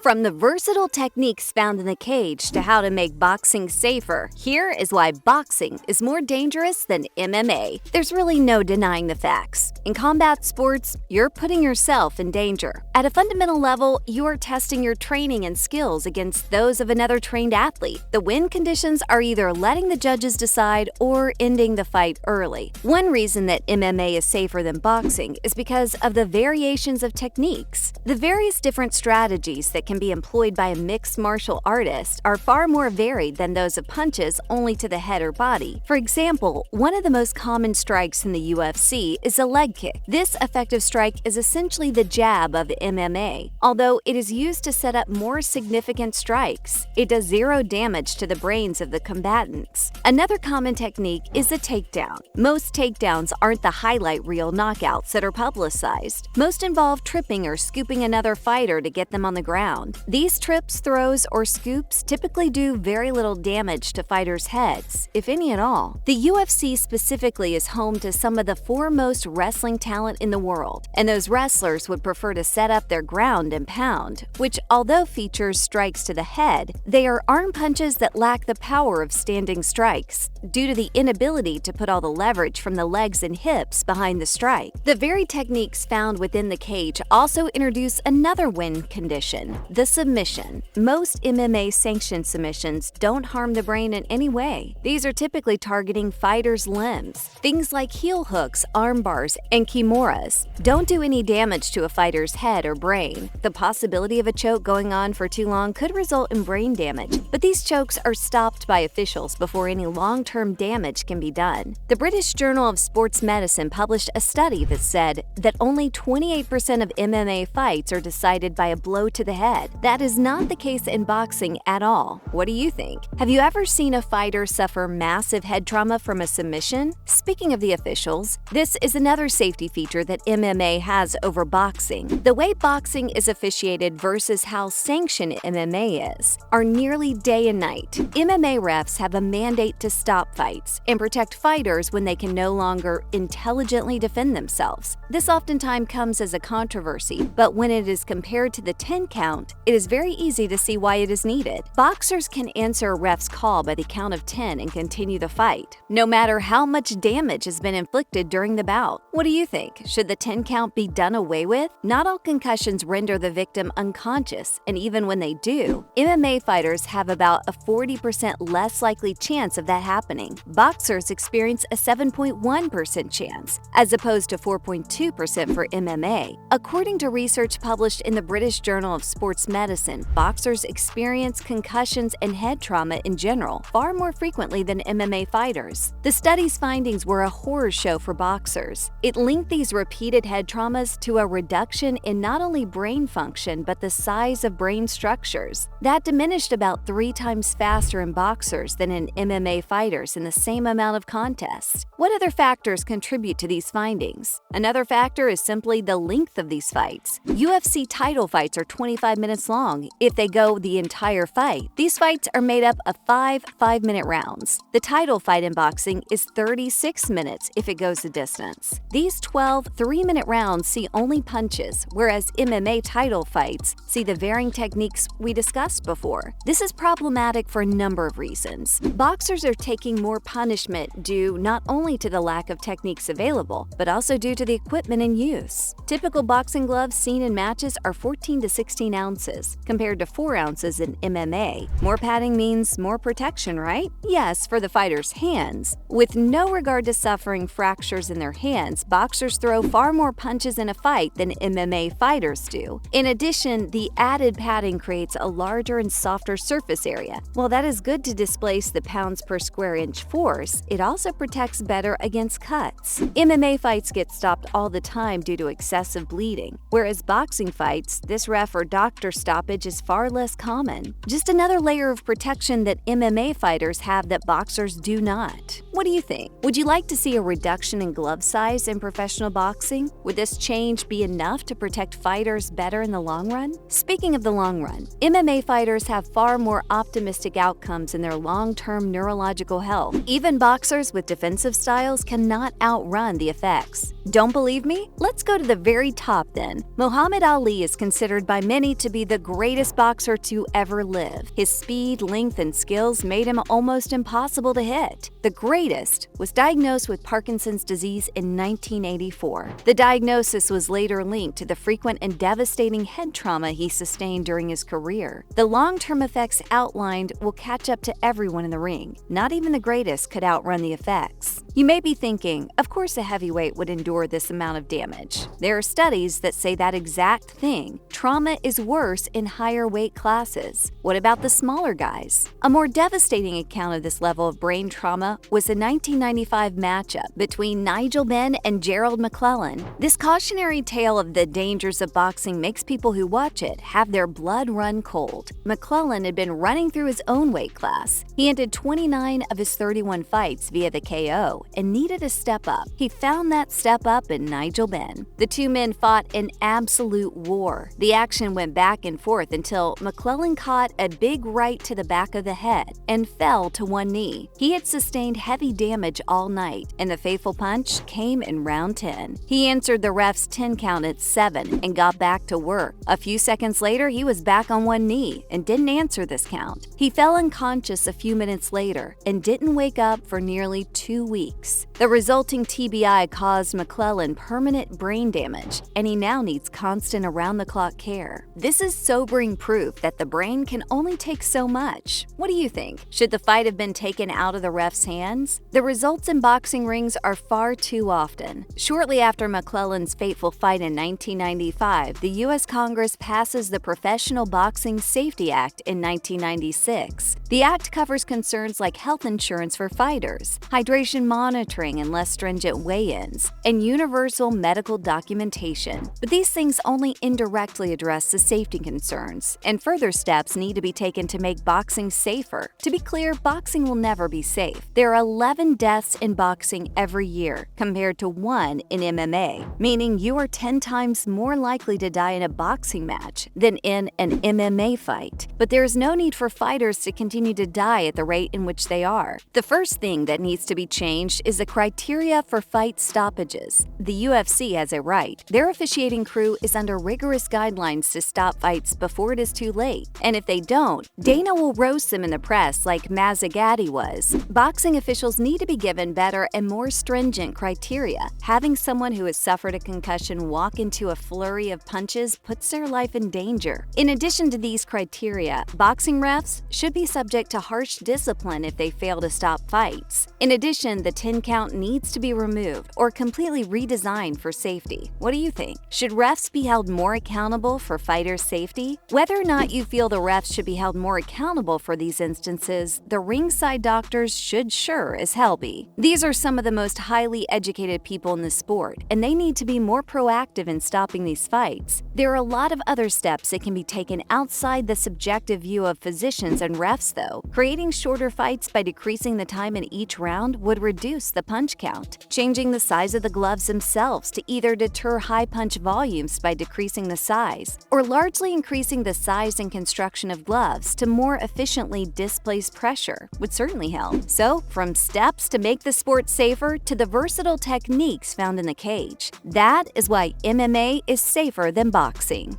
From the versatile techniques found in the cage to how to make boxing safer, here is why boxing is more dangerous than MMA. There's really no denying the facts. In combat sports, you're putting yourself in danger. At a fundamental level, you are testing your training and skills against those of another trained athlete. The win conditions are either letting the judges decide or ending the fight early. One reason that MMA is safer than boxing is because of the variations of techniques. The various different strategies that can be employed by a mixed martial artist are far more varied than those of punches only to the head or body. For example, one of the most common strikes in the UFC is a leg kick. This effective strike is essentially the jab of MMA. Although it is used to set up more significant strikes, it does zero damage to the brains of the combatants. Another common technique is a takedown. Most takedowns aren't the highlight reel knockouts that are publicized. Most involve tripping or scooping another fighter to get them on the ground. These trips, throws, or scoops typically do very little damage to fighters' heads, if any at all. The UFC specifically is home to some of the foremost wrestling talent in the world, and those wrestlers would prefer to set up their ground and pound, which, although features strikes to the head, they are arm punches that lack the power of standing strikes, due to the inability to put all the leverage from the legs and hips behind the strike. The very techniques found within the cage also introduce another win condition: the submission. Most MMA sanctioned submissions don't harm the brain in any way. These are typically targeting fighters' limbs. Things like heel hooks, arm bars, and kimuras don't do any damage to a fighter's head or brain. The possibility of a choke going on for too long could result in brain damage, but these chokes are stopped by officials before any long-term damage can be done. The British Journal of Sports Medicine published a study that said that only 28% of MMA fights are decided by a blow to the head. That is not the case in boxing at all. What do you think? Have you ever seen a fighter suffer massive head trauma from a submission? Speaking of the officials, this is another safety feature that MMA has over boxing. The way boxing is officiated versus how sanctioned MMA is are nearly day and night. MMA refs have a mandate to stop fights and protect fighters when they can no longer intelligently defend themselves. This oftentimes comes as a controversy, but when it is compared to the 10 count, it is very easy to see why it is needed. Boxers can answer a ref's call by the count of 10 and continue the fight, no matter how much damage has been inflicted during the bout. What do you think? Should the 10 count be done away with? Not all concussions render the victim unconscious, and even when they do, MMA fighters have about a 40% less likely chance of that happening. Boxers experience a 7.1% chance, as opposed to 4.2% for MMA. According to research published in the British Journal of Sports Medicine, boxers experience concussions and head trauma in general far more frequently than MMA fighters. The study's findings were a horror show for boxers. It linked these repeated head traumas to a reduction in not only brain function but the size of brain structures. That diminished about 3 times faster in boxers than in MMA fighters in the same amount of contests. What other factors contribute to these findings? Another factor is simply the length of these fights. UFC title fights are 25 minutes long if they go the entire fight. These fights are made up of 5-minute rounds. The title fight in boxing is 36 minutes if it goes the distance. These 12 3-minute rounds see only punches, whereas MMA title fights see the varying techniques we discussed before. This is problematic for a number of reasons. Boxers are taking more punishment due not only to the lack of techniques available, but also due to the equipment in use. Typical boxing gloves seen in matches are 14 to 16 ounces, compared to 4 ounces in MMA. More padding means more protection, right? Yes, for the fighter's hands. With no regard to suffering fractures in their hands, boxers throw far more punches in a fight than MMA fighters do. In addition, the added padding creates a larger and softer surface area. While that is good to displace the pounds per square inch force, it also protects better against cuts. MMA fights get stopped all the time due to excessive bleeding, whereas boxing fights, this ref or doctor stoppage is far less common. Just another layer of protection that MMA fighters have that boxers do not. What do you think? Would you like to see a reduction in glove size in professional boxing? Would this change be enough to protect fighters better in the long run? Speaking of the long run, MMA fighters have far more optimistic outcomes in their long-term neurological health. Even boxers with defensive styles cannot outrun the effects. Don't believe me? Let's go to the very top then. Muhammad Ali is considered by many to be be the greatest boxer to ever live. His speed, length, and skills made him almost impossible to hit. The greatest was diagnosed with Parkinson's disease in 1984. The diagnosis was later linked to the frequent and devastating head trauma he sustained during his career. The long-term effects outlined will catch up to everyone in the ring. Not even the greatest could outrun the effects. You may be thinking, of course a heavyweight would endure this amount of damage. There are studies that say that exact thing. Trauma is worse in higher weight classes. What about the smaller guys? A more devastating account of this level of brain trauma was the 1995 matchup between Nigel Benn and Gerald McClellan. This cautionary tale of the dangers of boxing makes people who watch it have their blood run cold. McClellan had been running through his own weight class. He ended 29 of his 31 fights via the KO and needed a step up. He found that step up in Nigel Benn. The two men fought an absolute war. The action went back and forth until McClellan caught a big right to the back of the head and fell to one knee. He had sustained heavy damage all night, and the fatal punch came in round 10. He answered the ref's 10 count at 7 and got back to work. A few seconds later, he was back on one knee and didn't answer this count. He fell unconscious a few minutes later and didn't wake up for nearly 2 weeks. The resulting TBI caused McClellan permanent brain damage, and he now needs constant around-the-clock care. This is sobering proof that the brain can only take so much. What do you think? Should the fight have been taken out of the ref's hands? The results in boxing rings are far too often. Shortly after McClellan's fateful fight in 1995, the U.S. Congress passes the Professional Boxing Safety Act in 1996. The act covers concerns like health insurance for fighters, hydration monitoring and less stringent weigh-ins, and universal medical documentation. But these things only indirectly address the safety concerns, and further steps need to be taken to make boxing safer. To be clear, boxing will never be safe. There are 11 deaths in boxing every year, compared to 1 in MMA, meaning you are 10 times more likely to die in a boxing match than in an MMA fight. But there is no need for fighters to continue to die at the rate in which they are. The first thing that needs to be changed is the criteria for fight stoppages. The UFC has it right. Their officiating crew is under rigorous guidelines to stop fights before it is too late. And if they don't, Dana will roast them in the press like Mazzagatti was. Boxing officials need to be given better and more stringent criteria. Having someone who has suffered a concussion walk into a flurry of punches puts their life in danger. In addition to these criteria, boxing refs should be subject to harsh discipline if they fail to stop fights. In addition, the 10 count needs to be removed or completely redesigned for safety. What do you think? Should refs be held more accountable for fighters' safety? Whether or not you feel the refs should be held more accountable for these instances, the ringside doctors should sure as hell be. These are some of the most highly educated people in the sport, and they need to be more proactive in stopping these fights. There are a lot of other steps that can be taken outside the subjective view of physicians and refs, though. Creating shorter fights by decreasing the time in each round would reduce the punch count. Changing the size of the gloves themselves to either deter high punch volumes by decreasing the size, or largely increasing the size and construction of gloves to more efficiently displace pressure would certainly help. So, from steps to make the sport safer to the versatile techniques found in the cage, that is why MMA is safer than boxing.